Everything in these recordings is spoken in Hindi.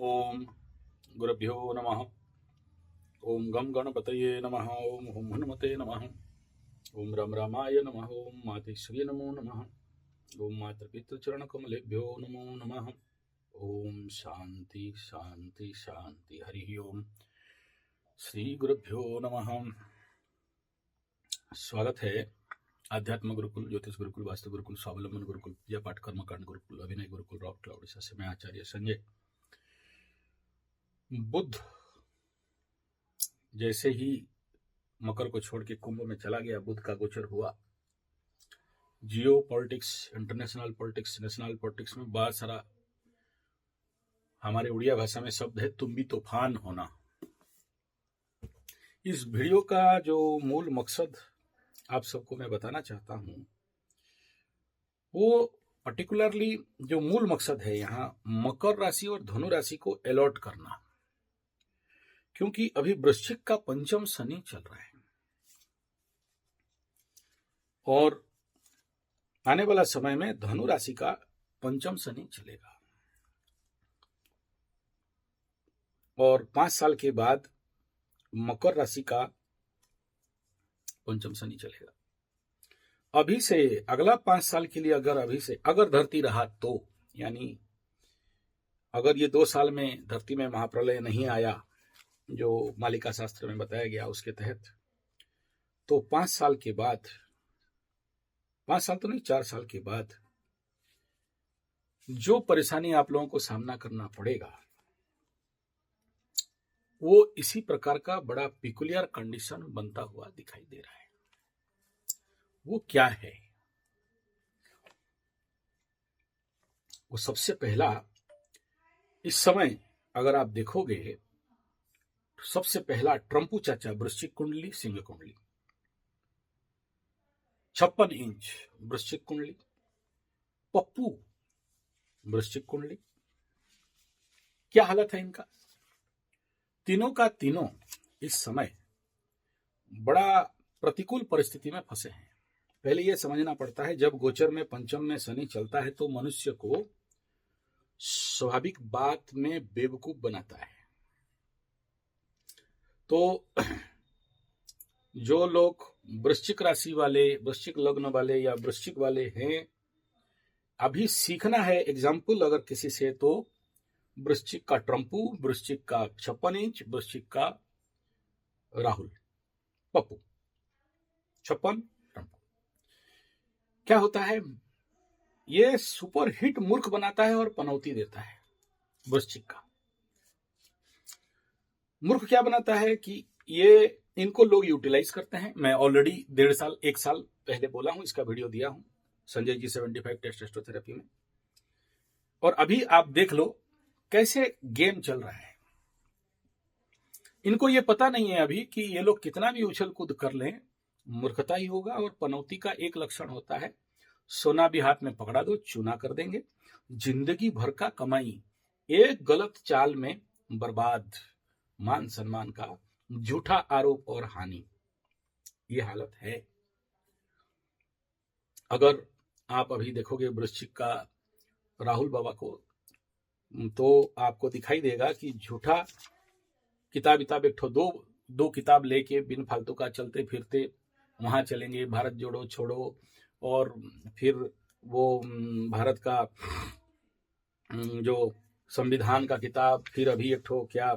ओम गुरुभ्यो नमः। ओम गम गणपतये नमः। ओम हुम हनुमते नमः। ओम रम रामाय नमः। ओम मातेश्वरी नमो नमः। ओम मातृपितृचरण कमलेभ्यो नमो नमः। ओम शांति शांति शांति। हरि ओम। श्री गुरुभ्यो नमः। स्वागत है आध्यात्म गुरुकुल, ज्योतिष गुरुकुल, वास्तु गुरुकुल, स्वावलंबन गुरुकुल, पूजा पाठ कर्मकांड गुरुकुल, अभिनय गुरुकुल, रॉक क्लाउड से मैं आचार्य संजय। बुध जैसे ही मकर को छोड़ के कुंभ में चला गया, बुध का गोचर हुआ। जियो politics, international politics, national politics में बहुत सारा हमारे उड़िया भाषा में शब्द है तुम्बी तूफान होना। इस वीडियो का जो मूल मकसद आप सबको मैं बताना चाहता हूं, वो पर्टिकुलरली जो मूल मकसद है यहाँ मकर राशि और धनु राशि को अलर्ट करना, क्योंकि अभी वृश्चिक का पंचम शनि चल रहा है और आने वाला समय में धनु राशि का पंचम शनि चलेगा और 5 साल के बाद मकर राशि का पंचम शनि चलेगा। अभी से अगला 5 साल के लिए अगर धरती रहा तो, यानी अगर ये 2 साल में धरती में महाप्रलय नहीं आया जो मालिका शास्त्र में बताया गया उसके तहत, तो 5 साल के बाद, 5 साल तो नहीं 4 साल के बाद जो परेशानी आप लोगों को सामना करना पड़ेगा वो इसी प्रकार का बड़ा पिकुलियर कंडीशन बनता हुआ दिखाई दे रहा है। वो क्या है? वो सबसे पहला, इस समय अगर आप देखोगे तो सबसे पहला ट्रंपू चाचा वृश्चिक कुंडली, सिंह कुंडली, 56 इंच वृश्चिक कुंडली, पप्पू वृश्चिक कुंडली। क्या हालत है इनका? तीनों का तीनों इस समय बड़ा प्रतिकूल परिस्थिति में फंसे हैं। पहले यह समझना पड़ता है, जब गोचर में पंचम में शनि चलता है तो मनुष्य को स्वाभाविक बात में बेवकूफ बनाता है। तो जो लोग वृश्चिक राशि वाले, वृश्चिक लग्न वाले या वृश्चिक वाले हैं, अभी सीखना है एग्जाम्पल अगर किसी से, तो वृश्चिक का ट्रंपू, वृश्चिक का 56 इंच, वृश्चिक का राहुल, पप्पू, 56 ट्रंपू। क्या होता है? ये सुपर हिट मूर्ख बनाता है और पनौती देता है। वृश्चिक का मूर्ख क्या बनाता है कि ये इनको लोग यूटिलाइज करते हैं। मैं ऑलरेडी 1.5 साल 1 साल पहले बोला हूं, इसका वीडियो दिया हूं संजय जी 75 टेस्टोथेरेपी में, और अभी आप देख लो कैसे गेम चल रहा है। इनको ये पता नहीं है अभी कि ये लोग कितना भी उछल कूद कर लें, मूर्खता ही होगा। और पनौती का एक लक्षण होता है, सोना भी हाथ में पकड़ा दो चूना कर देंगे। जिंदगी भर का कमाई एक गलत चाल में बर्बाद, मान सम्मान का झूठा आरोप और हानि, ये हालत है। अगर आप अभी देखोगे वृश्चिक का राहुल बाबा को, तो आपको दिखाई देगा कि झूठा किताब एक दो किताब लेके बिन फालतू का चलते फिरते वहां चलेंगे, भारत जोड़ो छोड़ो, और फिर वो भारत का जो संविधान का किताब, फिर अभी एक ठो क्या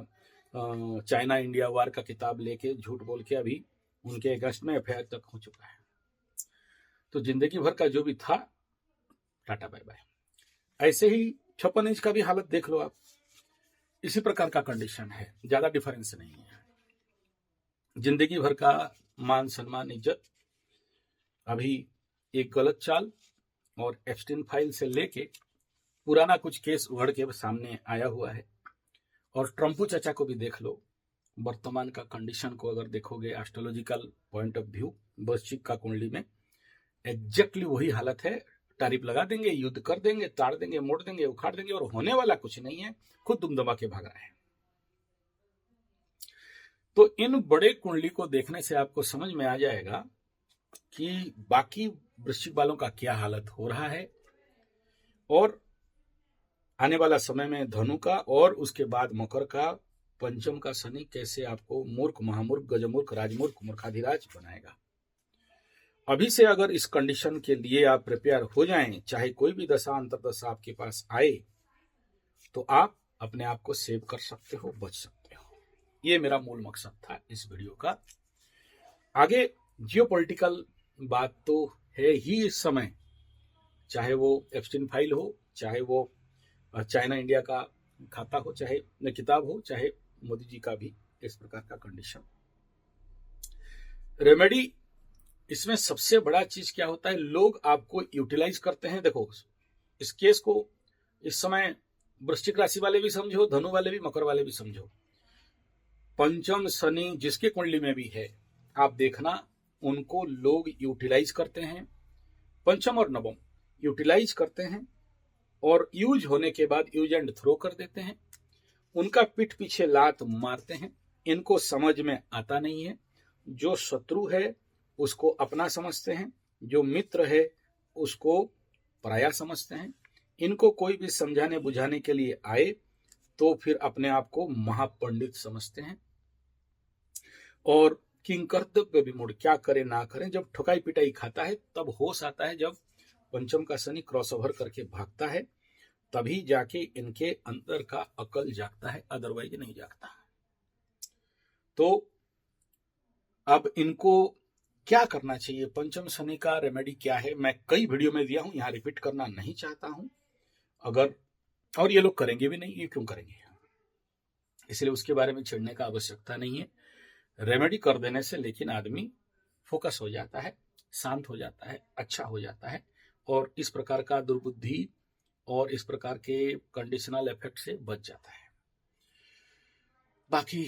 चाइना इंडिया वार का किताब लेके झूठ बोल के अभी उनके अगस्त में एफआईआर तक हो चुका है। तो जिंदगी भर का जो भी था, टाटा बाय बाय। ऐसे ही 56 इंच का भी हालत देख लो आप, इसी प्रकार का कंडीशन है, ज्यादा डिफरेंस नहीं है। जिंदगी भर का मान सम्मान इज्जत अभी एक गलत चाल, और एप्स्टीन फाइल से लेके पुराना कुछ केस उघड़ के सामने आया हुआ है। और ट्रंपू चाचा को भी देख लो, वर्तमान का कंडीशन को अगर देखोगे एस्ट्रोलॉजिकल पॉइंट ऑफ व्यू, वृश्चिक का कुंडली में एग्जैक्टली वही हालत है। तारीफ लगा देंगे, युद्ध कर देंगे, ताड़ देंगे, मोड़ देंगे, उखाड़ देंगे, और होने वाला कुछ नहीं है, खुद दुम दबा के भाग रहा है। तो इन बड़े कुंडली को देखने से आपको समझ में आ जाएगा कि बाकी वृश्चिक वालों का क्या हालत हो रहा है। और आने वाला समय में धनु का और उसके बाद मकर का पंचम का शनि कैसे आपको मूर्ख, महामूर्ख, गजमूर्ख, राजमूर्ख, मूर्खाधिराज बनाएगा। अभी से अगर इस कंडीशन के लिए आप प्रिपेयर हो जाएं, चाहे कोई भी दशा अंतर्दशा आपके पास आए, तो आप अपने आप को सेव कर सकते हो, बच सकते हो। ये मेरा मूल मकसद था इस वीडियो का। आगे जियोपॉलिटिकल बात तो है ही इस समय, चाहे वो एप्स्टीन फाइल हो, चाहे वो चाइना इंडिया का खाता हो, चाहे किताब हो, चाहे मोदी जी का भी इस प्रकार का कंडीशन। रेमेडी इसमें सबसे बड़ा चीज क्या होता है, लोग आपको यूटिलाइज करते हैं। देखो इस केस को इस समय वृश्चिक राशि वाले भी समझो, धनु वाले भी, मकर वाले भी समझो। पंचम शनि जिसके कुंडली में भी है, आप देखना उनको लोग यूटिलाइज करते हैं। पंचम और नवम यूटिलाइज करते हैं और यूज होने के बाद यूज एंड थ्रो कर देते हैं। उनका पीठ पीछे लात मारते हैं। इनको समझ में आता नहीं है। जो शत्रु है उसको अपना समझते हैं, जो मित्र है उसको पराया समझते हैं। इनको कोई भी समझाने बुझाने के लिए आए तो फिर अपने आप को महापंडित समझते हैं और किंकर्तव्य विमूढ़, क्या करे ना करें। जब ठुकाई पिटाई खाता है तब होश आता है, जब पंचम का शनि क्रॉस ओवर करके भागता है तभी जाके इनके अंदर का अकल जागता है, अदरवाइज नहीं जागता। तो अब इनको क्या करना चाहिए, पंचम शनि का रेमेडी क्या है, मैं कई वीडियो में दिया हूं, यहां रिपीट करना नहीं चाहता हूं। अगर और ये लोग करेंगे भी नहीं, ये क्यों करेंगे, इसलिए उसके बारे में छिड़ने का आवश्यकता नहीं है। रेमेडी कर देने से लेकिन आदमी फोकस हो जाता है, शांत हो जाता है, अच्छा हो जाता है और इस प्रकार का दुर्बुद्धि और इस प्रकार के कंडीशनल इफेक्ट से बच जाता है। बाकी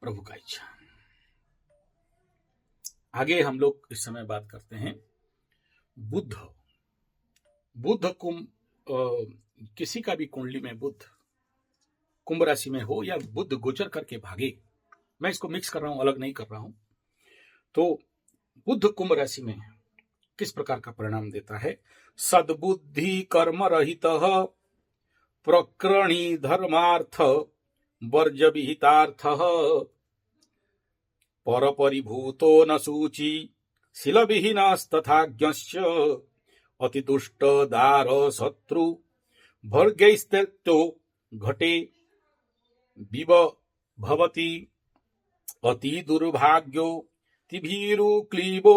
प्रभु का इच्छा। आगे हम लोग इस समय बात करते हैं बुध कुंभ, किसी का भी कुंडली में बुध कुंभ राशि में हो या बुध गोचर करके भागे, मैं इसको मिक्स कर रहा हूं, अलग नहीं कर रहा हूं। तो बुध कुंभ राशि में किस प्रकार का परिणाम देता है, सद्बुद्धि कर्म रहित प्रकरणी धर्मार्थ वर्ज विहितार्थ पर परिभूतो न सूची शिल विहीनस्तथाज्ञश्च अति दुष्ट दार शत्रु भर्गैस्त्यक्तो घटे विव भवति अति दुर्भाग्यो तिभीरु क्लीबो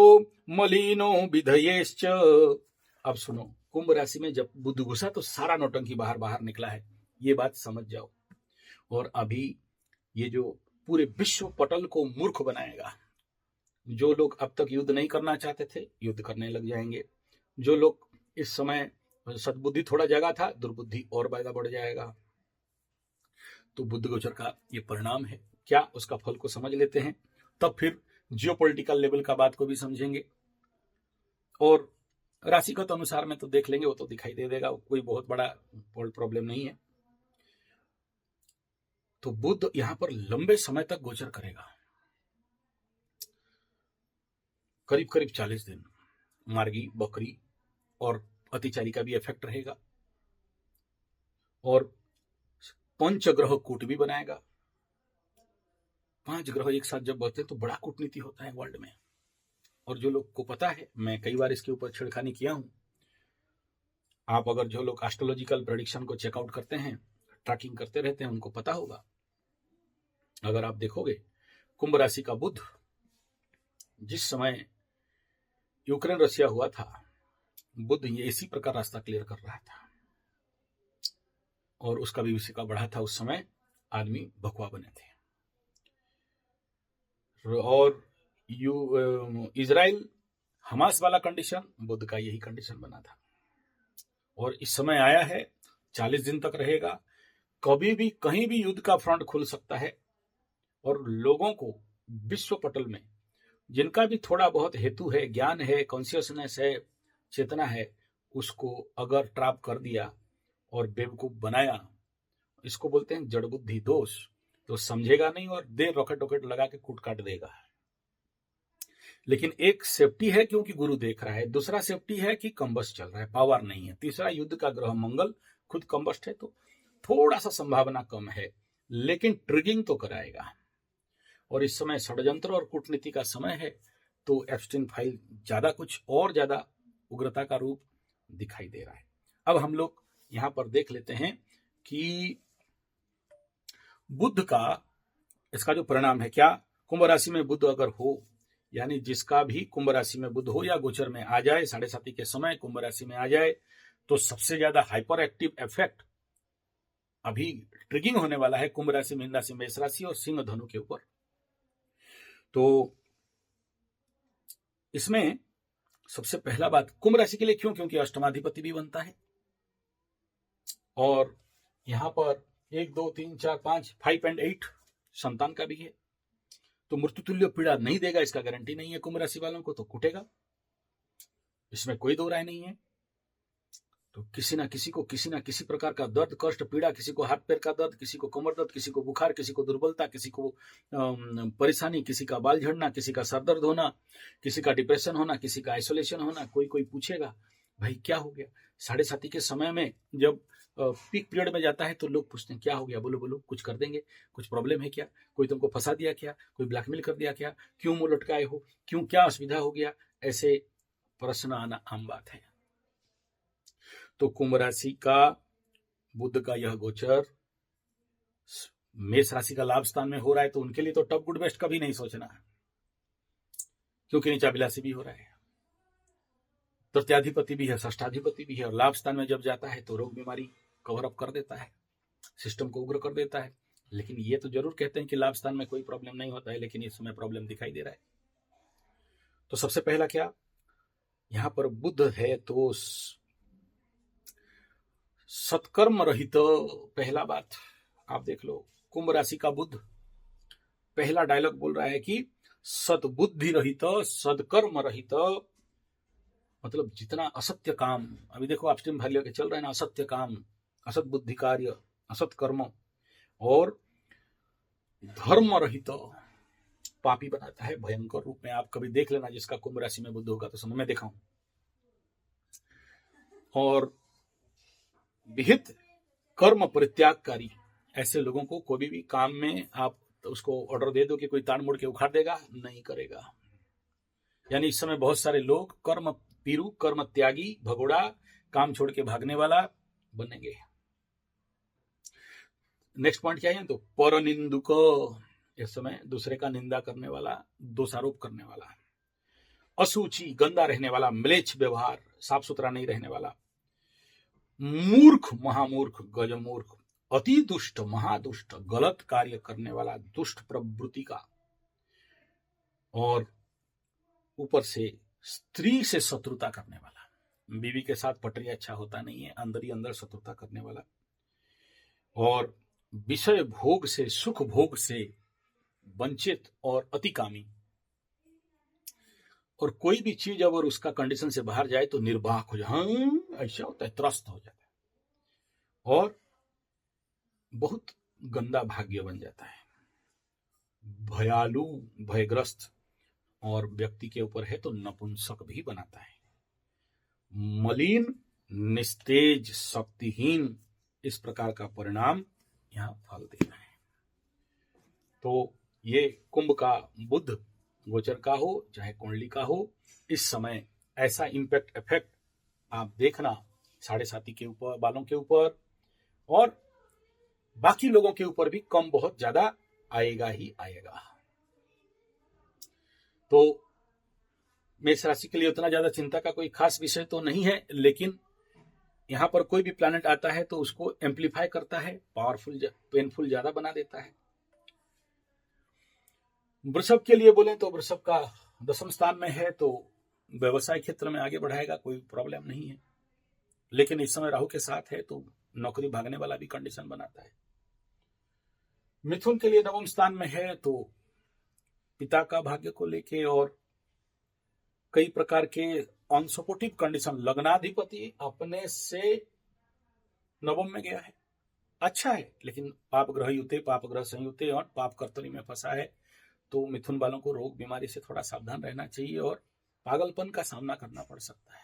मलिनो विधयेश्च। अब सुनो, कुंभ राशि में जब बुध घुसा तो सारा नौटंकी बाहर बाहर निकला है, ये बात समझ जाओ। और अभी ये जो पूरे विश्व पटल को मूर्ख बनाएगा, जो लोग अब तक युद्ध नहीं करना चाहते थे युद्ध करने लग जाएंगे, जो लोग इस समय सद्बुद्धि थोड़ा जगह था, दुर्बुद्धि और ज्यादा बढ़ जाएगा। तो बुध गोचर का ये परिणाम है, क्या उसका फल को समझ लेते हैं, तब फिर जियोपॉलिटिकल लेवल का बात को भी समझेंगे और राशिगत अनुसार में तो देख लेंगे, वो तो दिखाई दे देगा, कोई बहुत बड़ा प्रॉब्लम नहीं है। तो बुध यहां पर लंबे समय तक गोचर करेगा, करीब करीब 40 दिन। मार्गी, बकरी और अतिचारी का भी इफेक्ट रहेगा और पंचग्रह कूट भी बनाएगा। 5 ग्रह एक साथ जब बढ़ते हैं तो बड़ा कूटनीति होता है वर्ल्ड में। और जो लोग को पता है, मैं कई बार इसके ऊपर छिड़खानी किया हूं, आप अगर जो लोग एस्ट्रोलॉजिकल प्रेडिक्शन को चेकआउट करते हैं, ट्रैकिंग करते रहते हैं, उनको पता होगा। अगर आप देखोगे कुंभ राशि का बुध जिस समय यूक्रेन रशिया हुआ था, बुध ये इसी प्रकार रास्ता क्लियर कर रहा था और उसका भी उसी का बढ़ा था। उस समय आदमी भगवा बने थे और इजराइल हमास वाला कंडीशन बुध का यही कंडीशन बना था और इस समय आया है, 40 दिन तक रहेगा। कभी भी कहीं भी युद्ध का फ्रंट खुल सकता है और लोगों को विश्व पटल में जिनका भी थोड़ा बहुत हेतु है, ज्ञान है, कॉन्शियसनेस है, चेतना है, उसको अगर ट्रैप कर दिया और बेवकूफ बनाया, इसको बोलते हैं जड़ बुद्धि दोष, तो समझेगा नहीं और देर रॉकेट वॉकेट लगा के कूट काट देगा। लेकिन एक सेफ्टी है क्योंकि गुरु देख रहा है, दूसरा सेफ्टी है कि कंबस्ट चल रहा है, पावर नहीं है, तीसरा युद्ध का ग्रह मंगल खुद कंबस्ट है, तो थोड़ा सा संभावना कम है, लेकिन ट्रिगिंग तो कराएगा। और इस समय षड्यंत्र और कूटनीति का समय है, तो एप्स्टीन फाइल ज्यादा कुछ और ज्यादा उग्रता का रूप दिखाई दे रहा है। अब हम लोग यहां पर देख लेते हैं कि बुध का इसका जो परिणाम है, क्या कुंभ राशि में बुध अगर हो, यानी जिसका भी कुंभ राशि में बुध हो या गोचर में आ जाए, 7:30 के समय कुंभ राशि में आ जाए, तो सबसे ज्यादा हाइपर एक्टिव इफेक्ट अभी ट्रिगिंग होने वाला है कुंभ राशि, मीन राशि, मेष राशि और सिंह धनु के ऊपर। तो इसमें सबसे पहला बात कुंभ राशि के लिए क्यों, क्योंकि अष्टमाधिपति भी बनता है और यहां पर 1 2 3 4 5 5 और 8 संतान का भी है, तो मृत्युतुल्य पीड़ा नहीं देगा, इसका गारंटी नहीं है कुंभ राशि वालों को, तो कुटेगा, इसमें कोई दो राय नहीं है। तो किसी ना किसी प्रकार का दर्द, कष्ट, पीड़ा, किसी को हाथ पैर का दर्द, किसी को कमर दर्द, किसी को बुखार, किसी को दुर्बलता, किसी को परेशानी, किसी का बाल झड़ना, किसी का सर दर्द होना, किसी का डिप्रेशन होना, किसी का आइसोलेशन होना। कोई पूछेगा भाई क्या हो गया, 7:30 के समय में जब पीक पीरियड में जाता है तो लोग पूछते हैं क्या हो गया, बोलो बोलो, कुछ कर देंगे, कुछ प्रॉब्लम है क्या, कोई तुमको फंसा दिया क्या, कोई ब्लैकमेल कर दिया क्या, क्यों मुंह लटकाए हो, क्यों, क्या असुविधा हो गया, ऐसे प्रश्न आना आम बात है। तो कुंभ राशि का बुध का यह गोचर मेष राशि का लाभ स्थान में हो रहा है, तो उनके लिए तो टॉप गुड बेस्ट कभी नहीं सोचना है, क्योंकि नीचाभिलाषी भी हो रहा है, तृतीयाधिपति भी है, षष्ठाधिपति भी है, और लाभ स्थान में जब जाता है तो रोग बीमारी कवर अप कर देता है, सिस्टम को उग्र कर देता है। लेकिन ये तो जरूर कहते हैं कि लाभ स्थान में कोई प्रॉब्लम नहीं होता है, लेकिन इस समय प्रॉब्लम दिखाई दे रहा है। तो सबसे पहला क्या, यहां पर बुध है तो सत्कर्म रहित, पहला बात आप देख लो, कुंभ राशि का बुध पहला डायलॉग बोल रहा है कि सद्बुद्धि रहित, सदकर्म रहित, मतलब जितना असत्य काम, अभी देखो आप स्ट्रीम भाग लेके चल रहे हैं ना, असत्य काम, असत बुद्धि कार्य, असत कर्म और धर्म रहित पापी बनाता है भयंकर रूप में। आप कभी देख लेना जिसका कुंभ राशि में बुध होगा तो समय में देखा हूं। और विहित कर्म परित्यागकारी, ऐसे लोगों को कोई भी काम में आप उसको ऑर्डर दे दो कि कोई ताड़ मोड़ के उखाड़ देगा, नहीं करेगा। यानी इस समय बहुत सारे लोग कर्म पीरू, कर्म त्यागी, भगोड़ा, काम छोड़ के भागने वाला बनेंगे। नेक्स्ट पॉइंट क्या है, तो पर निंदुक, इस समय दूसरे का निंदा करने वाला, दोषारोप करने वाला, असूची, गंदा रहने वाला, म्लेच्छ व्यवहार, साफ सुथरा नहीं रहने वाला, मूर्ख, महामूर्ख, गजमूर्ख, अति दुष्ट, महादुष्ट, गलत कार्य करने वाला, दुष्ट प्रवृत्ति का, और ऊपर से स्त्री से शत्रुता करने वाला, बीवी के साथ पटरी अच्छा होता नहीं है, अंदर ही अंदर शत्रुता करने वाला, और विषय भोग से, सुख भोग से वंचित और अतिकामी, और कोई भी चीज अगर उसका कंडीशन से बाहर जाए तो निर्वाक हो जाए, ऐसा होता है, त्रस्त हो जाता है, और बहुत गंदा भाग्य बन जाता है, भयालु, भयग्रस्त, और व्यक्ति के ऊपर है तो नपुंसक भी बनाता है, मलिन, निस्तेज, शक्तिहीन, इस प्रकार का परिणाम यहां फल देना है। तो ये कुंभ का बुध गोचर का हो चाहे कुंडली का हो, इस समय ऐसा इंपैक्ट इफेक्ट आप देखना 7:30 के ऊपर वालों के ऊपर, और बाकी लोगों के ऊपर भी कम बहुत ज्यादा आएगा ही आएगा। तो मेष राशि के लिए उतना ज्यादा चिंता का कोई खास विषय तो नहीं है, लेकिन यहां पर कोई भी प्लैनेट आता है तो उसको एम्पलीफाई करता है, पावरफुल, पेनफुल ज्यादा बना देता है। वृषभ के लिए बोले तो वृषभ का 10वें स्थान में है, तो व्यवसाय क्षेत्र में आगे बढ़ाएगा, कोई प्रॉब्लम नहीं है, लेकिन इस समय राहु के साथ है तो नौकरी भागने वाला भी कंडीशन बनाता है। मिथुन के लिए 9वें स्थान में है तो पिता का भाग्य को लेके और कई प्रकार के अनसपोर्टिव कंडीशन, लग्नाधिपति अपने से नवम में गया है, अच्छा है, लेकिन पाप ग्रह युते, पाप ग्रह संयुते और पाप कर्तरी में फंसा है, तो मिथुन वालों को रोग बीमारी से थोड़ा सावधान रहना चाहिए और पागलपन का सामना करना पड़ सकता है।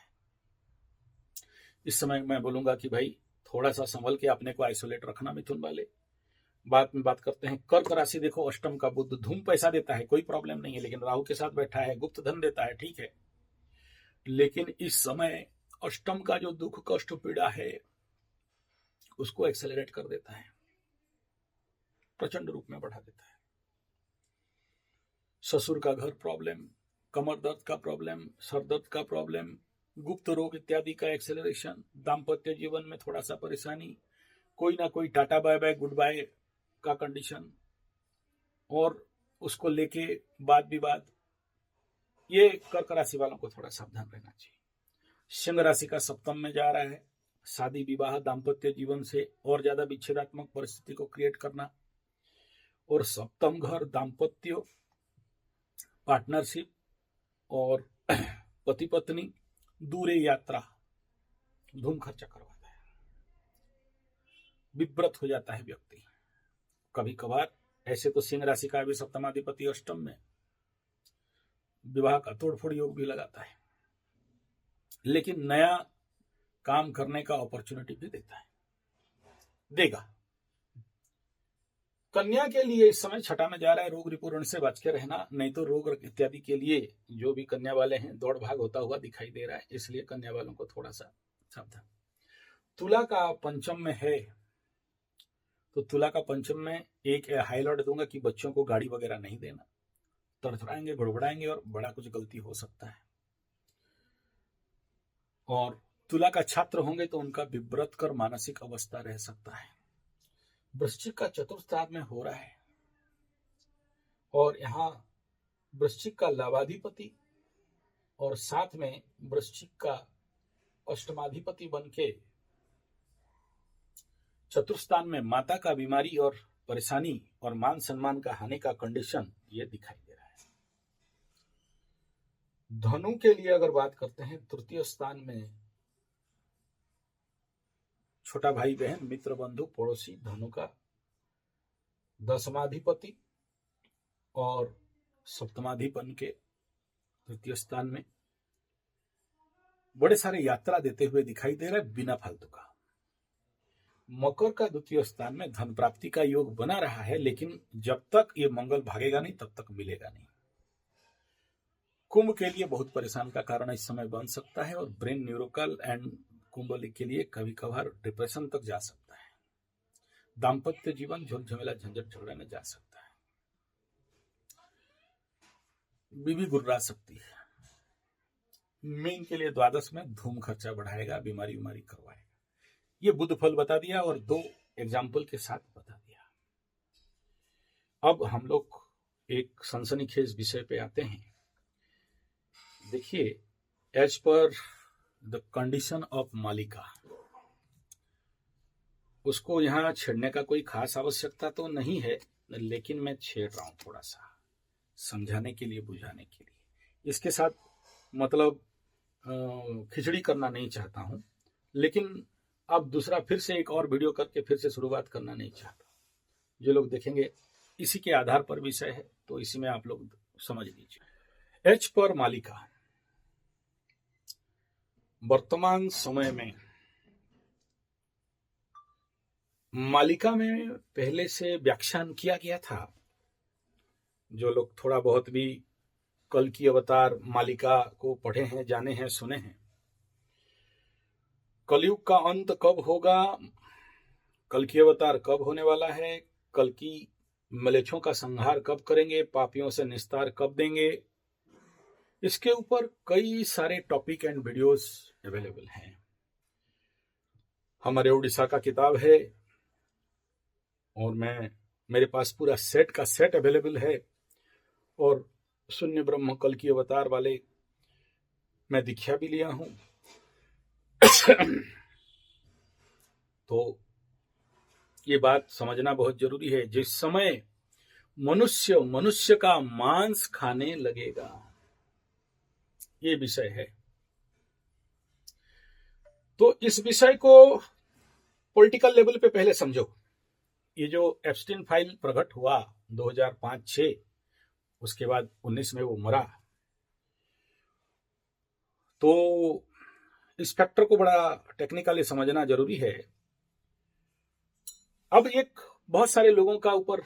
इस समय मैं बोलूंगा कि भाई थोड़ा सा संभल के अपने को आइसोलेट रखना मिथुन वाले। बाद में बात करते हैं कर्क राशि। देखो अष्टम का बुध धूम पैसा देता है, कोई प्रॉब्लम नहीं है, लेकिन राहु के साथ बैठा है, गुप्त धन देता है, ठीक है, लेकिन इस समय अष्टम का जो दुख कष्ट पीड़ा है उसको एक्सेलरेट कर देता है, प्रचंड रूप में बढ़ा देता है। ससुर का घर प्रॉब्लम, कमर दर्द का प्रॉब्लम, सर दर्द का प्रॉब्लम, गुप्त रोग इत्यादि का एक्सेलरेशन, दाम्पत्य जीवन में थोड़ा सा परेशानी, कोई ना कोई टाटा बाय बाय गुड बाय का कंडीशन, और उसको लेके वाद विवाद। ये कर्क राशि वालों को थोड़ा सावधान रहना चाहिए। सिंह राशि का सप्तम में जा रहा है, शादी विवाह दाम्पत्य जीवन से और ज्यादा विच्छेदात्मक परिस्थिति को क्रिएट करना, और सप्तम घर दाम्पत्य, पार्टनरशिप और पति पत्नी, दूरे यात्रा, धूम खर्चा करवाता है, विव्रत हो जाता है व्यक्ति। कभी कभार ऐसे तो सिंह राशि का भी सप्तमाधिपति अष्टम में विवाह का तोड़फोड़ योग भी लगाता है, लेकिन नया काम करने का अपॉर्चुनिटी भी देता है, देगा। कन्या के लिए इस समय छठा में जा रहा है, रोग रिपूर्ण से बच के रहना, नहीं तो रोग इत्यादि के लिए जो भी कन्या वाले हैं दौड़ भाग होता हुआ दिखाई दे रहा है, इसलिए कन्या वालों को थोड़ा सा सावधान। तुला का पंचम में है, तो तुला का पंचम में एक हाईलाइट दूंगा कि बच्चों को गाड़ी वगैरह नहीं देना, तड़तड़ाएंगे, गड़बड़ाएंगे और बड़ा कुछ गलती हो सकता है। और तुला का छात्र होंगे तो उनका विव्रत कर मानसिक अवस्था रह सकता है। वृश्चिक का चतुर्थ स्थान में हो रहा है, और यहाँ वृश्चिक का लाभाधिपति और साथ में वृश्चिक का अष्टमाधिपति बन के चतुर्थ स्थान में माता का बीमारी और परेशानी और मान सम्मान का हानि का कंडीशन ये दिखाई दे रहा है। धनु के लिए अगर बात करते हैं, तृतीय स्थान में छोटा भाई बहन मित्र बंधु पड़ोसी, धनु का दशमाधिपति और सप्तमाधिपन के तृतीय स्थान में बड़े सारे यात्रा देते हुए दिखाई दे रहा है बिना फालतू का। मकर का द्वितीय स्थान में धन प्राप्ति का योग बना रहा है, लेकिन जब तक ये मंगल भागेगा नहीं तब तक मिलेगा नहीं। कुंभ के लिए बहुत परेशान का कारण इस समय बन सकता है, और ब्रेन न्यूरोकल एंड कुंभली के लिए कभी कभार डिप्रेशन तक जा सकता है। दाम्पत्य जीवन झोल झमेला झंझट झगड़ा में जा सकता है। बीवी गुर्रा सकती है। मीन के लिए द्वादश में धूम खर्चा बढ़ाएगा, बीमारी उमारी करवाएगा। ये बुध फल बता दिया और 2 एग्जाम्पल के साथ बता दिया। अब हम लोग एक सनसनीखेज विषय पे आते हैं। देखिए, as per the condition of मालिका, उसको यहाँ छेड़ने का कोई खास आवश्यकता तो नहीं है, लेकिन मैं छेड़ रहा हूं थोड़ा सा समझाने के लिए, बुझाने के लिए। इसके साथ मतलब खिचड़ी करना नहीं चाहता हूं, लेकिन अब दूसरा फिर से एक और वीडियो करके फिर से शुरुआत करना नहीं चाहता। जो लोग देखेंगे इसी के आधार पर विषय है, तो इसी में आप लोग समझ लीजिए। एच पर मालिका, वर्तमान समय में मालिका में पहले से व्याख्यान किया गया था। जो लोग थोड़ा बहुत भी कल की अवतार मालिका को पढ़े हैं, जाने हैं, सुने हैं, कलयुग का अंत कब होगा, कल की अवतार कब होने वाला है, कल की मलेच्छों का संहार कब करेंगे, पापियों से निस्तार कब देंगे, इसके ऊपर कई सारे टॉपिक एंड वीडियोस अवेलेबल हैं। हमारे उड़ीसा का किताब है, और मेरे पास पूरा सेट का सेट अवेलेबल है, और शून्य ब्रह्म कल की अवतार वाले मैं दीक्षा भी लिया हूं। तो ये बात समझना बहुत जरूरी है। जिस समय मनुष्य का मांस खाने लगेगा, ये विषय है। तो इस विषय को पॉलिटिकल लेवल पे पहले समझो। ये जो एप्स्टीन फाइल प्रकट हुआ 2005-6, उसके बाद 19 में वो मरा, तो इस फैक्टर को बड़ा टेक्निकली समझना जरूरी है अब एक बहुत सारे लोगों का ऊपर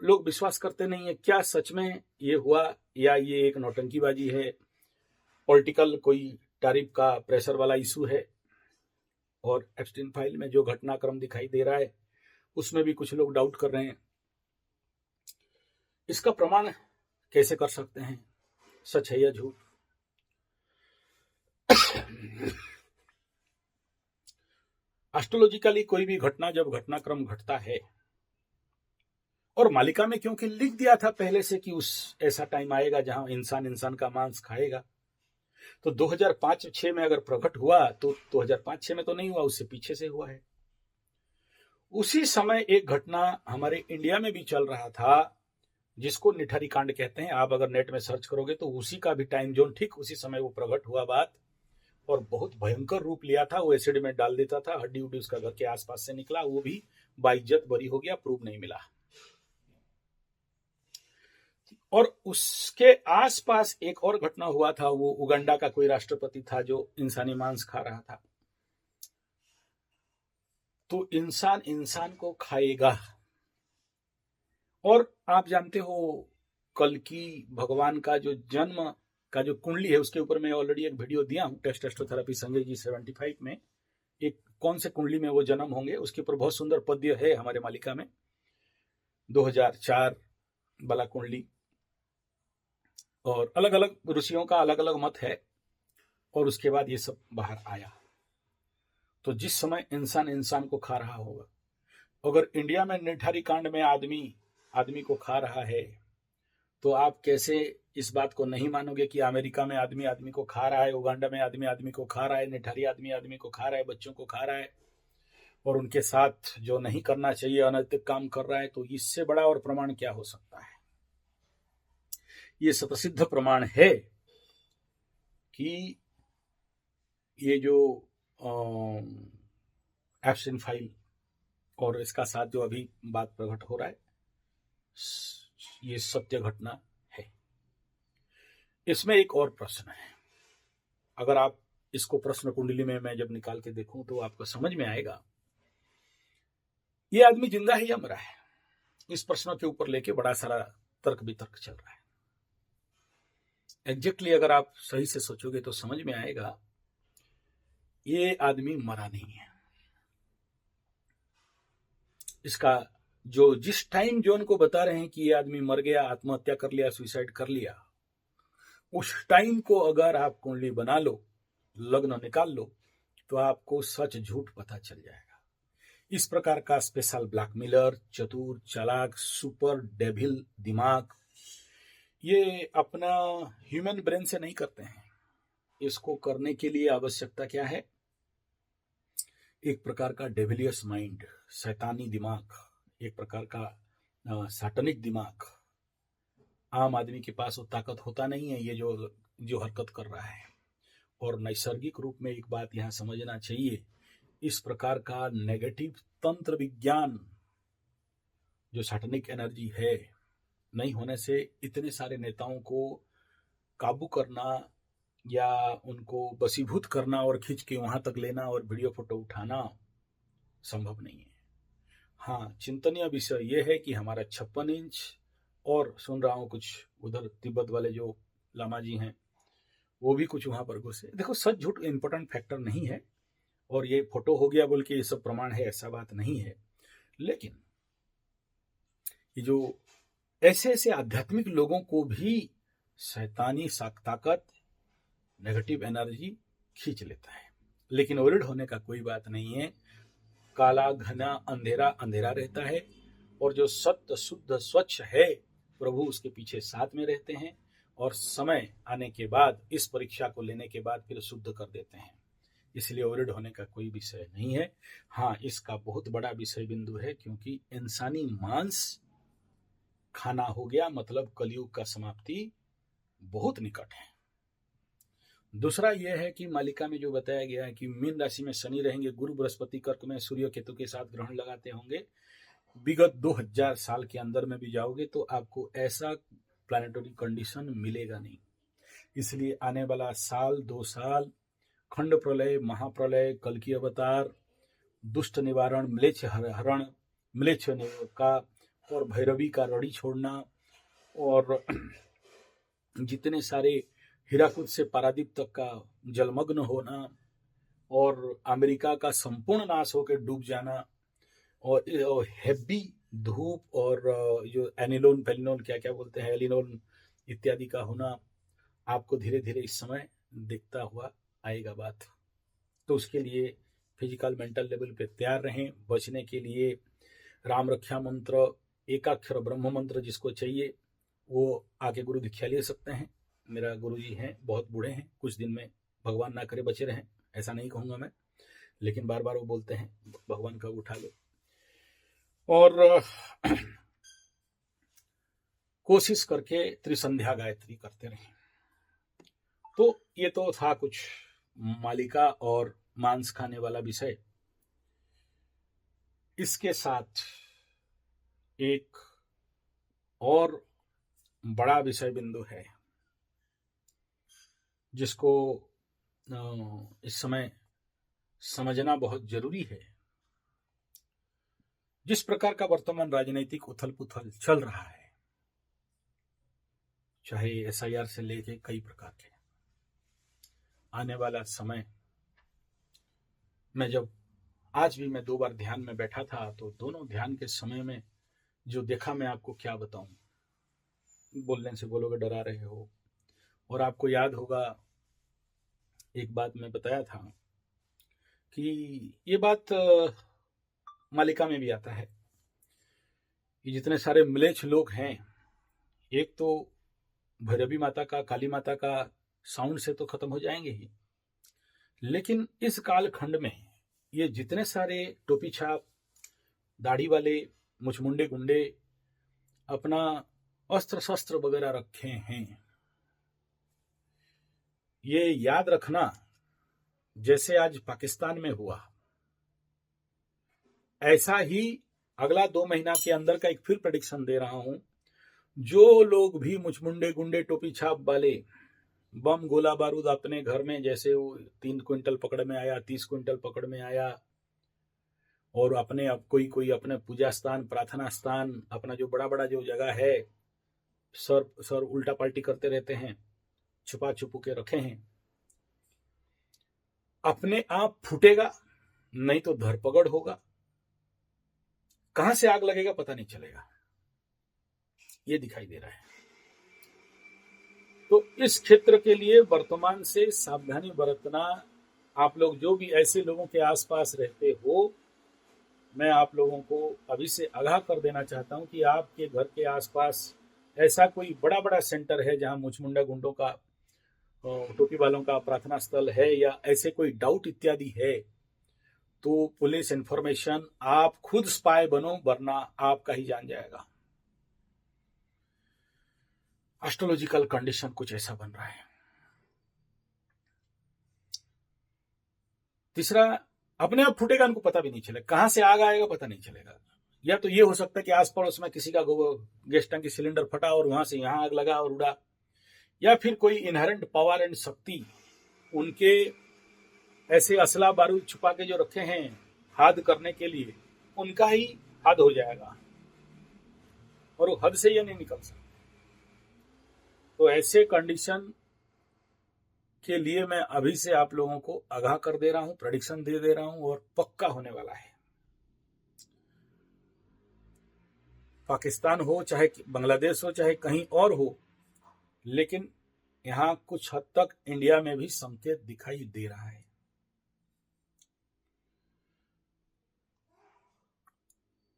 लोग विश्वास करते नहीं है, क्या सच में ये हुआ या ये एक नौटंकीबाजी है, पॉलिटिकल कोई टैरिफ का प्रेशर वाला इशू है। और एप्स्टीन फाइल में जो घटनाक्रम दिखाई दे रहा है उसमें भी कुछ लोग डाउट कर रहे हैं। इसका प्रमाण कैसे कर सकते हैं, सच है या झूठ? एस्ट्रोलॉजिकली कोई भी घटना जब घटनाक्रम घटता है, और मालिका में क्योंकि लिख दिया था पहले से कि उस ऐसा टाइम आएगा जहां इंसान इंसान का मांस खाएगा, तो 2005-6 में अगर प्रकट हुआ तो 2005-6 में तो नहीं हुआ, उससे पीछे से हुआ है। उसी समय एक घटना हमारे इंडिया में भी चल रहा था जिसको निठारी कांड कहते हैं। आप अगर नेट में सर्च करोगे तो उसी का भी टाइम जोन ठीक उसी समय वो प्रकट हुआ बात, और बहुत भयंकर रूप लिया था। वो एसिड में डाल देता था, हड्डी उड्डी उसका घर के आसपास से निकला, वो भी बाइज्जत बरी हो गया, प्रूफ नहीं मिला। और उसके आसपास एक और घटना हुआ था, वो उगांडा का कोई राष्ट्रपति था जो इंसानी मांस खा रहा था। तो इंसान इंसान को खाएगा। और आप जानते हो कल्कि भगवान का जो जन्म का जो कुंडली है उसके ऊपर मैं ऑलरेडी एक वीडियो दिया हूं, टेस्ट एस्ट्रोथेरेपी संजय जी 75 में। एक कौन से कुंडली में वो जन्म होंगे उसके ऊपर बहुत सुंदर पद्य है हमारे मालिका में, 2004 वाला कुंडली। और अलग अलग ऋषियों का अलग अलग मत है, और उसके बाद ये सब बाहर आया। तो जिस समय इंसान इंसान को खा रहा होगा, अगर इंडिया में निठारी कांड में आदमी को खा रहा है, तो आप कैसे इस बात को नहीं मानोगे कि अमेरिका में आदमी आदमी को खा रहा है, उगांडा में आदमी आदमी को खा रहा है, निठारी आदमी आदमी को खा रहा है, बच्चों को खा रहा है, और उनके साथ जो नहीं करना चाहिए अनैतिक काम कर रहा है। तो इससे बड़ा और प्रमाण क्या हो सकता है? ये सुप्रसिद्ध प्रमाण है कि ये जो एप्स्टीन फाइल और इसका साथ जो अभी बात प्रकट हो रहा है, ये सत्य घटना है। इसमें एक और प्रश्न है, अगर आप इसको प्रश्न कुंडली में मैं जब निकाल के देखूं तो आपको समझ में आएगा ये आदमी जिंदा है या मरा है। इस प्रश्न के ऊपर लेके बड़ा सारा तर्क वितर्क चल रहा है। एग्जैक्टली अगर आप सही से सोचोगे तो समझ में आएगा ये आदमी मरा नहीं है। इसका जो जिस टाइम जोन को बता रहे हैं कि ये आदमी मर गया, आत्महत्या कर लिया, सुसाइड कर लिया, उस टाइम को अगर आप कुंडली बना लो, लग्न निकाल लो, तो आपको सच झूठ पता चल जाएगा। इस प्रकार का स्पेशल ब्लैकमेलर, चतुर, चालाक, सुपर डेविल दिमाग ये अपना ह्यूमन ब्रेन से नहीं करते हैं। इसको करने के लिए आवश्यकता क्या है? एक प्रकार का डेविलियस माइंड, शैतानी दिमाग, एक प्रकार का सैटनिक दिमाग। आम आदमी के पास वो ताकत होता नहीं है ये जो हरकत कर रहा है। और नैसर्गिक रूप में एक बात यहां समझना चाहिए, इस प्रकार का नेगेटिव तंत्र विज्ञान जो सैटनिक एनर्जी है नहीं होने से इतने सारे नेताओं को काबू करना या उनको वशीभूत करना और खींच के वहां तक लेना और वीडियो फोटो उठाना संभव नहीं है। हाँ, चिंतनीय विषय यह है कि हमारा 56 इंच, और सुन रहा हूं कुछ उधर तिब्बत वाले जो लामा जी हैं वो भी कुछ वहां पर घुसे। देखो, सच झूठ इंपॉर्टेंट फैक्टर नहीं है, और ये फोटो हो गया बोल के ये सब प्रमाण है ऐसा बात नहीं है। लेकिन ये जो ऐसे आध्यात्मिक लोगों को भी शैतानी ताकत, नेगेटिव एनर्जी खींच लेता है। लेकिन वरिड होने का कोई बात नहीं है। काला घना अंधेरा अंधेरा रहता है, और जो सत्य शुद्ध स्वच्छ है प्रभु उसके पीछे साथ में रहते हैं, और समय आने के बाद इस परीक्षा को लेने के बाद फिर शुद्ध कर देते हैं। इसलिए वरिड होने का कोई विषय नहीं है। हाँ, इसका बहुत बड़ा विषय बिंदु है, क्योंकि इंसानी मांस खाना हो गया मतलब कलयुग का समाप्ति बहुत निकट है। दूसरा यह है कि मालिका में जो बताया गया है कि मीन राशि में शनि रहेंगे, गुरु बृहस्पति कर्क में सूर्य केतु के साथ ग्रहण लगाते होंगे, विगत 2000 साल के अंदर में भी जाओगे तो आपको ऐसा प्लैनेटरी कंडीशन मिलेगा नहीं। इसलिए आने वाला साल 2 साल खंड प्रलय, महाप्रलय, कल्कि अवतार, दुष्ट निवारण, म्लेच्छ हरण, म्लेच्छ का और भैरवी का रड़ी छोड़ना और जितने सारे हीराकुद से पारादीप तक का जलमग्न होना और अमेरिका का संपूर्ण नाश होकर डूब जाना और हेवी धूप और जो एनिलोन पेलिनोन क्या क्या बोलते हैं एलिनोन इत्यादि का होना आपको धीरे धीरे इस समय दिखता हुआ आएगा बात। तो उसके लिए फिजिकल मेंटल लेवल पे तैयार रहें। बचने के लिए राम रक्षा मंत्र, एकाक्षर ब्रह्म मंत्र जिसको चाहिए वो आके गुरु दीक्षा ले सकते हैं। मेरा गुरु जी हैं, बहुत बूढ़े हैं, कुछ दिन में भगवान ना करे बचे रहें, ऐसा नहीं कहूँगा मैं, लेकिन बार बार वो बोलते हैं भगवान का उठा लो। और कोशिश करके त्रिसंध्या गायत्री करते रहें। तो ये तो था कुछ मालिका और मांस खाने वाला विषय। इसके साथ एक और बड़ा विषय बिंदु है जिसको इस समय समझना बहुत जरूरी है। जिस प्रकार का वर्तमान राजनीतिक उथल पुथल चल रहा है, चाहे SIR से लेके कई प्रकार के, आने वाला समय में जब आज भी मैं 2 बार ध्यान में बैठा था तो दोनों ध्यान के समय में जो देखा मैं आपको क्या बताऊं, बोलने से बोलोगे डरा रहे हो। और आपको याद होगा एक बात मैं बताया था कि ये बात मालिका में भी आता है कि जितने सारे म्लेच्छ लोग हैं, एक तो भैरवी माता का, काली माता का साउंड से तो खत्म हो जाएंगे ही, लेकिन इस कालखंड में ये जितने सारे टोपी छाप दाढ़ी वाले मुचमुंडे गुंडे अपना अस्त्र शस्त्र वगैरह रखे हैं, ये याद रखना जैसे आज पाकिस्तान में हुआ, ऐसा ही अगला 2 महीना के अंदर का एक फिर प्रेडिक्शन दे रहा हूं। जो लोग भी मुचमुंडे गुंडे टोपी छाप वाले बम गोला बारूद अपने घर में, जैसे वो 3 क्विंटल पकड़ में आया, 30 क्विंटल पकड़ में आया, और अपने अब कोई अपने पूजा स्थान, प्रार्थना स्थान, अपना जो बड़ा बड़ा जो जगह है, सर उल्टा पलटी करते रहते हैं, छुपा छुपू के रखे हैं, अपने आप फूटेगा, नहीं तो धरपकड़ होगा, कहां से आग लगेगा पता नहीं चलेगा, ये दिखाई दे रहा है। तो इस क्षेत्र के लिए वर्तमान से सावधानी बरतना। आप लोग जो भी ऐसे लोगों के आसपास रहते हो, मैं आप लोगों को अभी से आगाह कर देना चाहता हूं कि आपके घर के आसपास ऐसा कोई बड़ा बड़ा सेंटर है जहां मुचमुंडा गुंडों का, टोपी वालों का प्रार्थना स्थल है, या ऐसे कोई डाउट इत्यादि है, तो पुलिस इंफॉर्मेशन, आप खुद स्पाई बनो, वरना आपका ही जान जाएगा। एस्ट्रोलॉजिकल कंडीशन कुछ ऐसा बन रहा है। तीसरा, अपने आप फूटेगा, उनको पता भी नहीं चलेगा, कहां से आग आएगा पता नहीं चलेगा। या तो ये हो सकता है कि आस पड़ोस में किसी का गैस टंकी सिलेंडर फटा और वहां से यहां आग लगा और उड़ा, या फिर कोई इनहेरेंट पावर एंड शक्ति उनके ऐसे असला बारूद छुपा के जो रखे हैं हाद करने के लिए, उनका ही हद हो जाएगा और वो हद से ये नहीं निकल सकता। तो ऐसे कंडीशन के लिए मैं अभी से आप लोगों को आगाह कर दे रहा हूं, प्रेडिक्शन दे रहा हूं, और पक्का होने वाला है। पाकिस्तान हो, चाहे बांग्लादेश हो, चाहे कहीं और हो, लेकिन यहां कुछ हद तक इंडिया में भी संकेत दिखाई दे रहा है।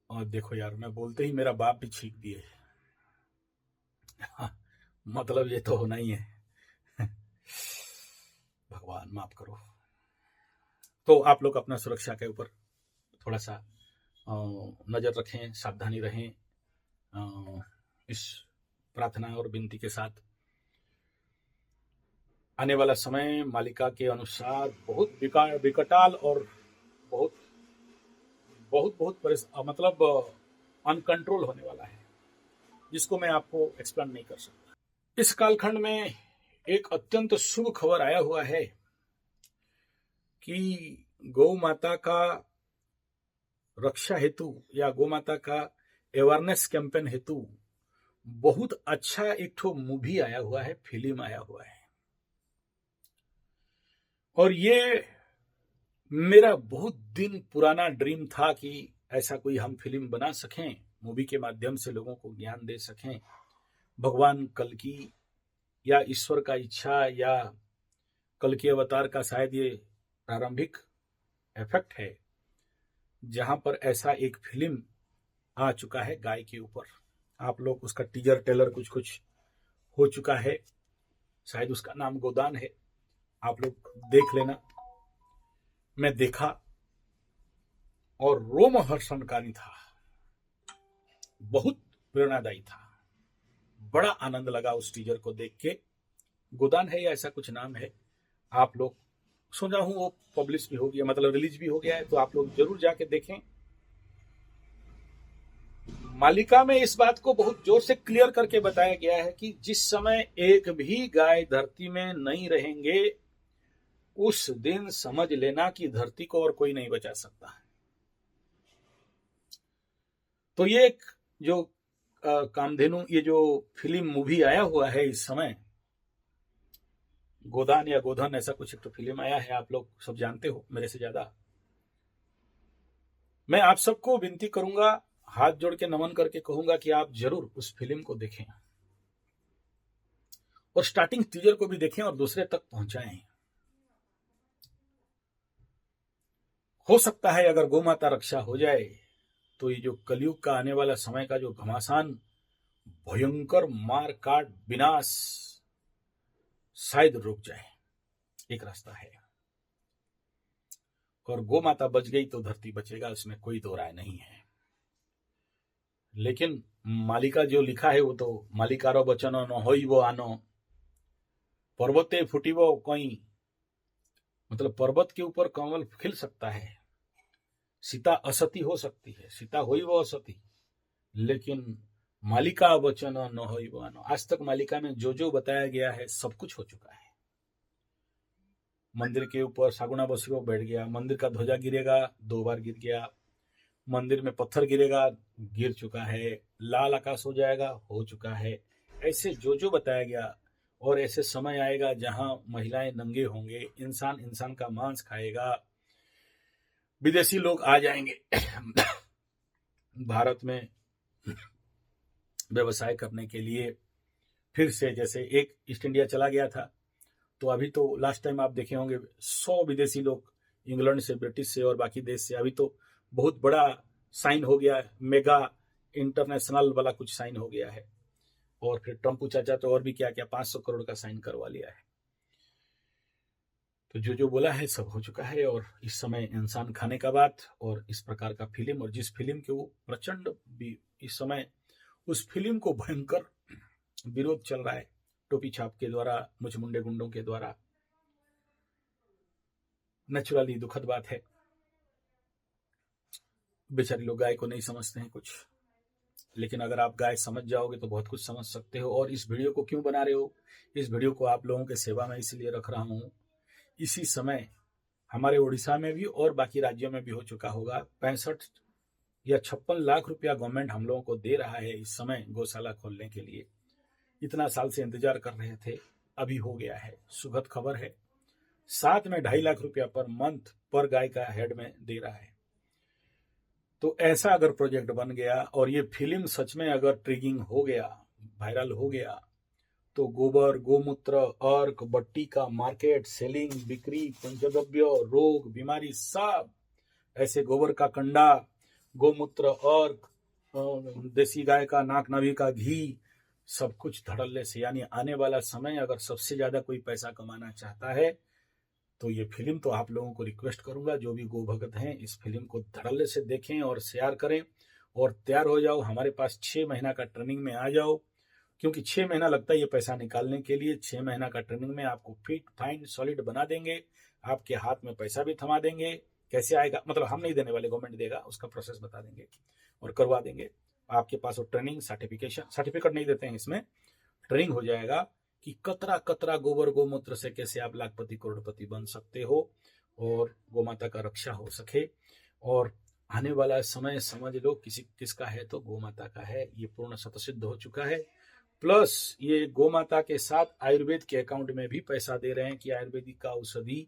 और देखो यार, मैं बोलते ही मेरा बाप भी छींक दिए। मतलब ये तो होना ही है। भगवान माफ करो। तो आप लोग अपना सुरक्षा के ऊपर थोड़ा सा नजर रखें, सावधानी रहें, इस प्रार्थना और विनती के साथ। आने वाला समय मालिका के अनुसार बहुत विकटाल और बहुत बहुत बहुत मतलब अनकंट्रोल होने वाला है, जिसको मैं आपको एक्सप्लेन नहीं कर सकता। इस कालखंड में एक अत्यंत शुभ खबर आया हुआ है कि गौ माता का रक्षा हेतु या गौ माता का अवेयरनेस कैंपेन हेतु बहुत अच्छा एक ठो मूवी आया हुआ है, फिल्म आया हुआ है। और ये मेरा बहुत दिन पुराना ड्रीम था कि ऐसा कोई हम फिल्म बना सकें, मूवी के माध्यम से लोगों को ज्ञान दे सकें। भगवान कल की या ईश्वर का इच्छा या कल के अवतार का शायद ये प्रारंभिक इफेक्ट है, जहां पर ऐसा एक फिल्म आ चुका है गाय के ऊपर। आप लोग उसका टीजर ट्रेलर कुछ कुछ हो चुका है, शायद उसका नाम गोदान है, आप लोग देख लेना। मैं देखा और रोमहर्षणकारी था, बहुत प्रेरणादायी था, बड़ा आनंद लगा उस टीजर को देख के। गोदान है या ऐसा कुछ नाम है, आप लोग सुना हूं वो पब्लिश भी हो गया, मतलब रिलीज भी हो गया है, तो आप लोग जरूर जाके देखें। मालिका में इस बात को बहुत जोर से क्लियर करके बताया गया है कि जिस समय एक भी गाय धरती में नहीं रहेंगे, उस दिन समझ लेना कि धरती को और कोई नहीं बचा सकता है। तो ये एक जो कामधेनु, ये जो फिल्म मूवी आया हुआ है इस समय, गोदान या गोधन ऐसा कुछ एक तो फिल्म आया है, आप लोग सब जानते हो मेरे से ज्यादा। मैं आप सबको विनती करूंगा, हाथ जोड़ के नमन करके कहूंगा कि आप जरूर उस फिल्म को देखें और स्टार्टिंग टीजर को भी देखें और दूसरे तक पहुंचाएं। हो सकता है अगर गौ माता रक्षा हो जाए तो ये जो कलयुग का आने वाला समय का जो घमासान, भयंकर मार काट विनाश शायद रुक जाए। एक रास्ता है, और गौ माता बच गई तो धरती बचेगा, उसमें कोई दो राय नहीं है। लेकिन मालिका जो लिखा है वो तो मालिकारो बचनो न होई वो आनो, पर्वते फुटिवो कोई, मतलब पर्वत के ऊपर कमल खिल सकता है, सीता असती हो सकती है, सीता हुई वो असती, लेकिन मालिका वचन न होई वो आनो। आज तक मालिका में जो जो बताया गया है सब कुछ हो चुका है। मंदिर के ऊपर सागुना बसुआ बैठ गया, मंदिर का ध्वजा गिरेगा, 2 बार गिर गया, मंदिर में पत्थर गिरेगा, गिर चुका है, लाल आकाश हो जाएगा, हो चुका है। ऐसे जो जो बताया गया, और ऐसे समय आएगा जहां महिलाएं नंगे होंगे, इंसान इंसान का मांस खाएगा, विदेशी लोग आ जाएंगे भारत में व्यवसाय करने के लिए फिर से। जैसे एक ईस्ट इंडिया चला गया था, तो अभी तो लास्ट टाइम आप देखे होंगे 100 विदेशी लोग इंग्लैंड से, ब्रिटिश से और बाकी देश से, अभी तो बहुत बड़ा साइन हो गया, मेगा इंटरनेशनल वाला कुछ साइन हो गया है। और फिर ट्रंप चाचा तो और भी क्या क्या 500 करोड़ का साइन करवा लिया है। तो जो जो बोला है सब हो चुका है, और इस समय इंसान खाने का बात और इस प्रकार का फिल्म, और जिस फिल्म के वो प्रचंड भी इस समय उस फिल्म को भयंकर विरोध चल रहा है, टोपी छाप के द्वारा, मुझमुंडे गुंडों के द्वारा। नेचुरली दुखद बात है, बेचारे लोग गाय को नहीं समझते हैं कुछ, लेकिन अगर आप गाय समझ जाओगे तो बहुत कुछ समझ सकते हो। और इस वीडियो को क्यों बना रहे हो, इस वीडियो को आप लोगों के सेवा में इसलिए रख रहा हूं। इसी समय हमारे उड़ीसा में भी और बाकी राज्यों में भी हो चुका होगा, 65 या 56 लाख रुपया गवर्नमेंट हम लोगों को दे रहा है इस समय गौशाला खोलने के लिए। इतना साल से इंतजार कर रहे थे, अभी हो गया है, सुखद खबर है। साथ में 2.5 लाख रुपया पर मंथ पर गाय का हेड में दे रहा है। तो ऐसा अगर प्रोजेक्ट बन गया और ये फिल्म सच में अगर ट्रिगिंग हो गया, वायरल हो गया, तो गोबर, गोमूत्र, अर्क, बट्टी का मार्केट, सेलिंग, बिक्री, पंचगव्य, रोग, बीमारी, सब ऐसे गोबर का कंडा, गोमूत्र, अर्क, देसी गाय का नाक नाभि का घी, सब कुछ धड़ल्ले से। यानी आने वाला समय अगर सबसे ज्यादा कोई पैसा कमाना चाहता है तो ये फिल्म, तो आप लोगों को रिक्वेस्ट करूंगा जो भी गो भगत हैं, इस फिल्म को धड़ल्ले से देखें और शेयर करें और तैयार हो जाओ। हमारे पास 6 महीना का ट्रेनिंग में आ जाओ, क्योंकि 6 महीना लगता है ये पैसा निकालने के लिए। 6 महीना का ट्रेनिंग में आपको फिट फाइन सॉलिड बना देंगे, आपके हाथ में पैसा भी थमा देंगे। कैसे आएगा, मतलब हम नहीं देने वाले, गवर्नमेंट देगा, उसका प्रोसेस बता देंगे और करवा देंगे। आपके पास वो ट्रेनिंग सर्टिफिकेट नहीं देते हैं, इसमें ट्रेनिंग हो जाएगा कि कतरा कतरा गोबर गोमूत्र से कैसे आप लाखपति करोड़पति बन सकते हो और गौ माता का रक्षा हो सके। और आने वाला समय समझ लो किसका है, तो गोमाता का है। ये पूर्ण शतसिद्ध हो चुका है। प्लस ये गोमाता के साथ आयुर्वेद के अकाउंट में भी पैसा दे रहे हैं कि आयुर्वेदिक का औषधि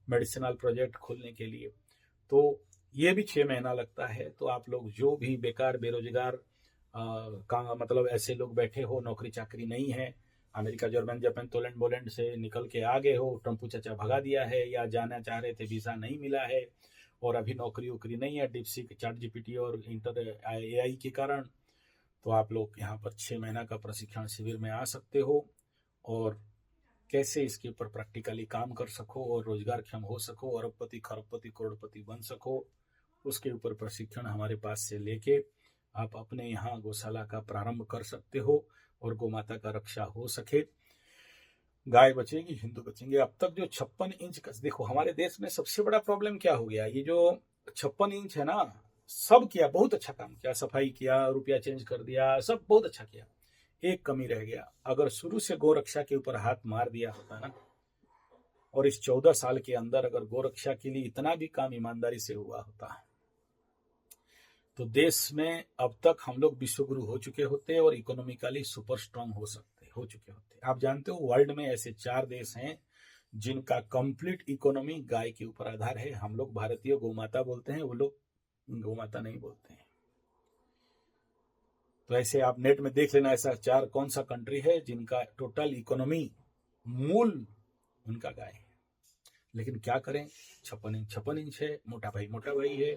मेडिसिनल प्रोजेक्ट खोलने के लिए। तो ये भी 6 महीना लगता है। तो आप लोग जो भी बेकार बेरोजगार का मतलब ऐसे लोग बैठे हो, नौकरी चाकरी नहीं है, America German Japan Poland Boland से निकल के आ गए हो, टम्पू चाचा भगा दिया है, या जाना चाह रहे थे वीज़ा नहीं मिला है, और अभी नौकरी वोकरी नहीं है डीपसीक चैट जीपीटी और इंटर एआई के कारण, तो आप लोग यहाँ पर 6 महीना का प्रशिक्षण शिविर में आ सकते हो और कैसे इसके ऊपर प्रैक्टिकली काम कर सको और रोजगार क्षम हो सको, अरबपति खरबपति करोड़पति बन सको, उसके ऊपर प्रशिक्षण हमारे पास से लेके आप अपने यहाँ गौशाला का प्रारंभ कर सकते हो और गोमाता का रक्षा हो सके। गाय बचेगी, हिंदू बचेंगे। अब तक जो 56 इंच का, देखो हमारे देश में सबसे बड़ा प्रॉब्लम क्या हो गया, ये जो 56 इंच है ना, सब किया, बहुत अच्छा काम किया, सफाई किया, रुपया चेंज कर दिया, सब बहुत अच्छा किया। एक कमी रह गया, अगर शुरू से गोरक्षा के ऊपर हाथ मार दिया होता ना, और इस 14 साल के अंदर अगर गोरक्षा के लिए इतना भी काम ईमानदारी से हुआ होता, तो देश में अब तक हम लोग विश्वगुरु हो चुके होते और इकोनॉमिकली सुपर स्ट्रांग हो चुके होते। आप जानते हो वर्ल्ड में ऐसे 4 देश हैं जिनका कंप्लीट इकोनॉमी गाय के ऊपर आधार है। हम लोग भारतीय गोमाता बोलते हैं, वो लोग गोमाता नहीं बोलते हैं। तो ऐसे आप नेट में देख लेना, ऐसा 4 कौन सा कंट्री है जिनका टोटल इकोनॉमी मूल उनका गाय है। लेकिन क्या करें, 56 इंच है, मोटा भाई है,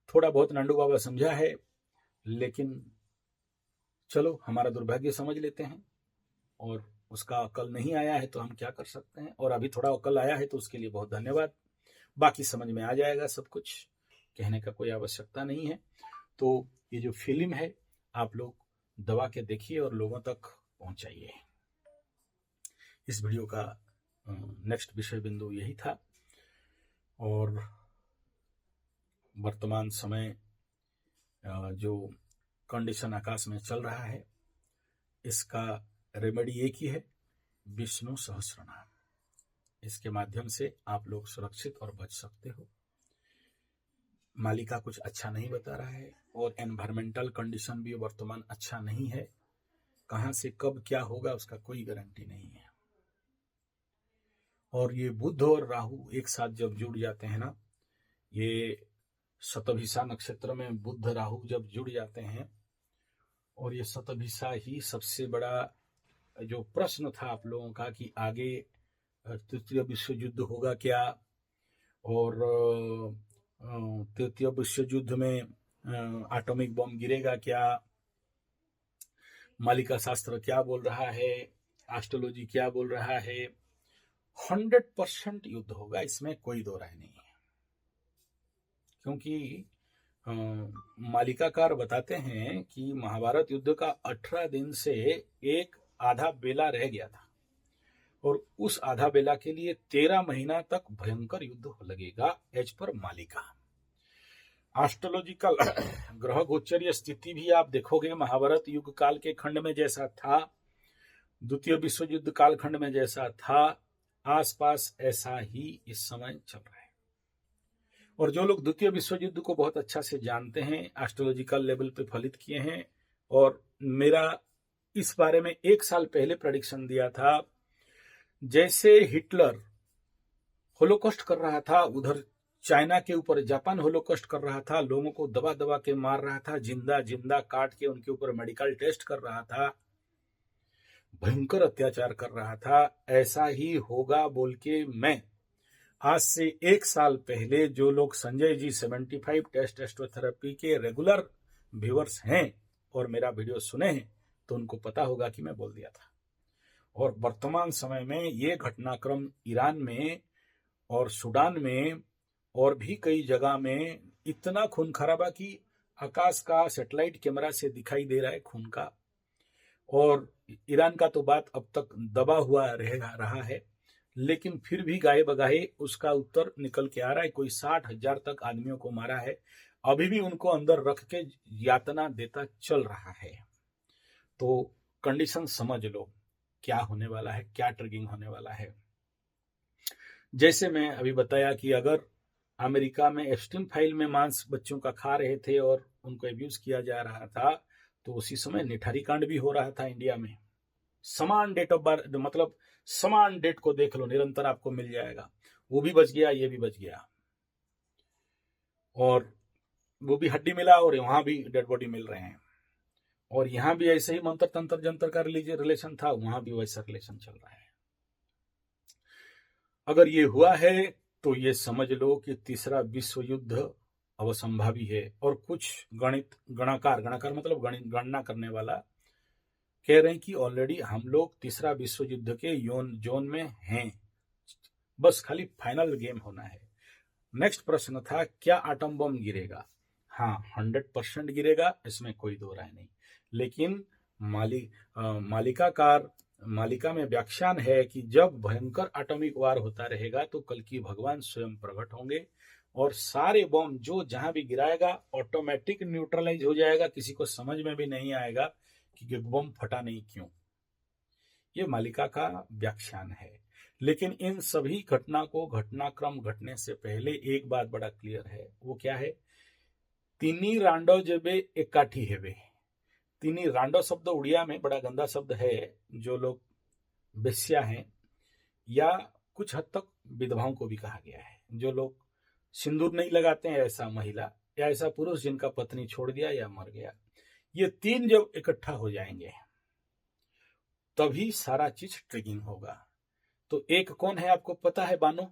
थोड़ा बहुत नंदू बाबा समझा है, लेकिन चलो हमारा दुर्भाग्य समझ लेते हैं, और उसका अकल नहीं आया है तो हम क्या कर सकते हैं, और अभी थोड़ा अकल आया है तो उसके लिए बहुत धन्यवाद। बाकी समझ में आ जाएगा सब कुछ, कहने का कोई आवश्यकता नहीं है। तो ये जो फिल्म है आप लोग दबा के देखिए और लोगों तक पहुंचाइए। इस वीडियो का नेक्स्ट विषय बिंदु यही था। और वर्तमान समय जो कंडीशन आकाश में चल रहा है, इसका रेमेडी एक ही है, विष्णु सहस्त्रनाम। इसके माध्यम से आप लोग सुरक्षित और बच सकते हो। मालिका कुछ अच्छा नहीं बता रहा है, और एनवायरमेंटल कंडीशन भी वर्तमान अच्छा नहीं है। कहां से कब क्या होगा उसका कोई गारंटी नहीं है। और ये बुध और राहु एक साथ जब जुड़ जाते हैं ना, ये शतभिषा नक्षत्र में बुध राहु जब जुड़ जाते हैं, और ये शतभिषा ही सबसे बड़ा जो प्रश्न था आप लोगों का कि आगे तृतीय विश्व युद्ध होगा क्या, और तृतीय विश्व युद्ध में एटॉमिक बम गिरेगा क्या, मालिका शास्त्र क्या बोल रहा है, एस्ट्रोलॉजी क्या बोल रहा है, 100% युद्ध होगा, इसमें कोई दो राय नहीं है। क्योंकि मालिकाकार बताते हैं कि महाभारत युद्ध का 18 दिन से एक आधा बेला रह गया था, और उस आधा बेला के लिए 13 महीना तक भयंकर युद्ध लगेगा एज पर मालिका। एस्ट्रोलॉजिकल ग्रह गोचरीय स्थिति भी आप देखोगे महाभारत युग काल के खंड में जैसा था, द्वितीय विश्व युद्ध कालखंड में जैसा था, आसपास ऐसा ही इस समय चल रहा है। और जो लोग द्वितीय विश्व युद्ध को बहुत अच्छा से जानते हैं, एस्ट्रोलॉजिकल लेवल पे फलित किए हैं, और मेरा इस बारे में 1 साल पहले प्रेडिक्शन दिया था, जैसे हिटलर होलोकॉस्ट कर रहा था, उधर चाइना के ऊपर जापान होलोकॉस्ट कर रहा था, लोगों को दबा दबा के मार रहा था, जिंदा जिंदा काट के उनके ऊपर मेडिकल टेस्ट कर रहा था, भयंकर अत्याचार कर रहा था, ऐसा ही होगा बोल के मैं आज से 1 साल पहले, जो लोग संजय जी 75 टेस्ट एस्ट्रोथेरेपी के रेगुलर व्यूअर्स हैं और मेरा वीडियो सुने हैं, तो उनको पता होगा कि मैं बोल दिया था। और वर्तमान समय में ये घटनाक्रम ईरान में और सूडान में और भी कई जगह में इतना खून खराबा कि आकाश का सैटेलाइट कैमरा से दिखाई दे रहा है खून का। और ईरान का तो बात अब तक दबा हुआ रहा है, लेकिन फिर भी गाये बगाहे उसका उत्तर निकल के आ रहा है। कोई 60,000 तक आदमियों को मारा है, अभी भी उनको अंदर रख के यातना देता चल रहा है। तो कंडीशन समझ लो क्या होने वाला है, क्या ट्रिगिंग होने वाला है। जैसे मैं अभी बताया कि अगर अमेरिका में एप्स्टीन फाइल में मांस बच्चों का खा रहे थे और उनको अब्यूज किया जा रहा था, तो उसी समय निठारी कांड भी हो रहा था इंडिया में। समान डेट ऑफ बर्थ, मतलब समान डेट को देख लो, निरंतर आपको मिल जाएगा। वो भी बच गया, ये भी बच गया, और वो भी हड्डी मिला और वहां भी डेड बॉडी मिल रहे हैं। और यहां भी ऐसे ही मंत्र तंत्र जंतर का रिलेशन था, वहां भी वैसा रिलेशन चल रहा है। अगर ये हुआ है तो ये समझ लो कि तीसरा विश्व युद्ध अवसंभावी है। और कुछ गणकार मतलब गणना करने वाला कह रहे हैं कि ऑलरेडी हम लोग तीसरा विश्व युद्ध के जोन में हैं, बस खाली फाइनल गेम होना है। नेक्स्ट प्रश्न था, क्या एटम बम गिरेगा? हाँ, 100% गिरेगा, इसमें कोई दो राय नहीं। लेकिन मालिका में व्याख्यान है कि जब भयंकर एटॉमिक वार होता रहेगा तो कल की भगवान स्वयं प्रकट होंगे और सारे बम जो जहां भी गिराएगा ऑटोमेटिक न्यूट्रलाइज हो जाएगा, किसी को समझ में भी नहीं आएगा कि बम फटा नहीं क्यों। ये मालिका का व्याख्यान है। लेकिन इन सभी घटनाक्रम घटने से पहले एक बात बड़ा क्लियर है, वो क्या है? तीनी रांडो जेबे एकाठी हेबे। तीनी रांडो शब्द उड़िया में बड़ा गंदा शब्द है, जो लोग बेस्या हैं या कुछ हद तक विधवाओं को भी कहा गया है, जो लोग सिंदूर नहीं लगाते हैं, ऐसा महिला या ऐसा पुरुष जिनका पत्नी छोड़ दिया या मर गया, ये तीन जब इकट्ठा हो जाएंगे तभी सारा चीज ट्रिगिंग होगा। तो एक कौन है आपको पता है बानो,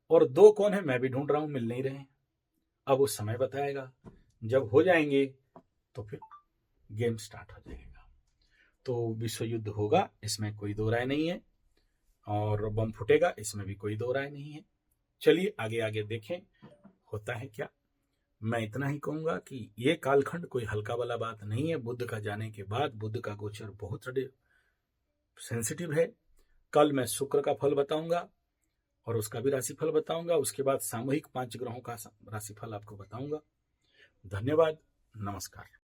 और दो कौन है मैं भी ढूंढ रहा हूं, मिल नहीं रहे। अब वो समय बताएगा, जब हो जाएंगे तो फिर गेम स्टार्ट हो जाएगा। तो विश्व युद्ध होगा, इसमें कोई दो राय नहीं है, और बम फूटेगा, इसमें भी कोई दो राय नहीं है। चलिए आगे आगे देखें होता है क्या। मैं इतना ही कहूंगा कि ये कालखंड कोई हल्का वाला बात नहीं है। बुद्ध का जाने के बाद बुद्ध का गोचर बहुत सेंसिटिव है। कल मैं शुक्र का फल बताऊंगा और उसका भी राशिफल बताऊंगा, उसके बाद सामूहिक 5 ग्रहों का राशिफल आपको बताऊंगा। धन्यवाद, नमस्कार।